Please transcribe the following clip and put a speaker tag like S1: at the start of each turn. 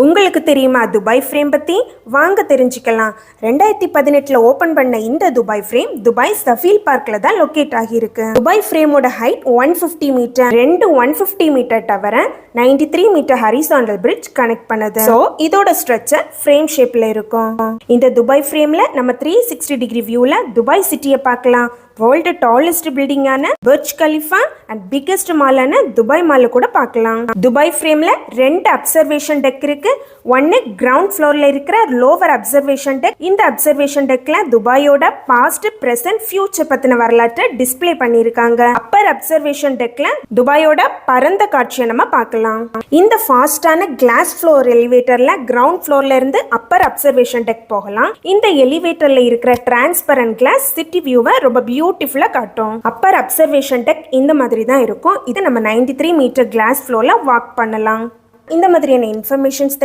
S1: உங்களுக்கு தெரியுமா Dubai frame பற்றி? வாங்க தெரிஞ்சுக்கலாம். 2018 ஓப்பன் பண்ண இந்த துபாய் ஃப்ரேம் துபாய் சஃபீல் பார்க்கில் தான் லொக்கேட் ஆகியிருக்கு. துபாய் ஃப்ரேமோட ஹைட் 150 மீட்டர். 150 மீட்டர் டவரை 93 மீட்டர் ஹரிசாண்டல் பிரிட்ஜ் கனெக்ட் பண்ணுது. ஸோ இதோட ஸ்ட்ரக்சர் ஃப்ரேம் ஷேப்பில் இருக்கும். இந்த துபாய் ஃப்ரேமில் நம்ம 360 டிகிரி வியூவில் துபாய் சிட்டியை பார்க்கலாம். வேர்ல்டு டாலஸ்ட் பில்டிங்கான பர்ஜ் கலிஃபா அண்ட் பிக்கெஸ்ட் மாலான துபாய் மாலை கூட பார்க்கலாம். துபாய் ஃப்ரேம்ல 2 அப்சர்வேஷன் டெக் இருக்கு. ஒன்னு கிரவுண்ட் ஃப்ளோர்ல இருக்கிற லோவர் அப்சர்வேஷன் டெக். இந்த அப்சர்வேஷன் டெக்ல துபாயோட பாஸ்ட், பிரசன்ட், ஃபியூச்சர் பத்தின வரலாற்றை டிஸ்ப்ளே பண்ணியிருக்காங்க. அப்பர் அப்சர்வேஷன் டெக்ல துபாயோட பரந்த காட்சியை நம்ம பார்க்கலாம். இந்த ஃபாஸ்டான கிளாஸ் ஃப்ளோர் எலிவேட்டர்ல கிரவுண்ட் ஃப்ளோர்ல இருந்து அப்பர் அப்சர்வேஷன் டெக் போகலாம். இந்த எலிவேட்டர்ல இருக்கிற டிரான்ஸ்பரண்ட் கிளாஸ் சிட்டி வியூவை ரொம்ப பியூட்டிஃபுல்லா காட்டும். அப்பர் அப்சர்வேஷன் டெக் இந்த மாதிரி தான் இருக்கும். இது நம்ம 93 மீட்டர் கிளாஸ் ஃப்ளோர்ல வாக் பண்ணலாம். இந்த மாதிரியான இன்ஃபர்மேஷன்ஸ்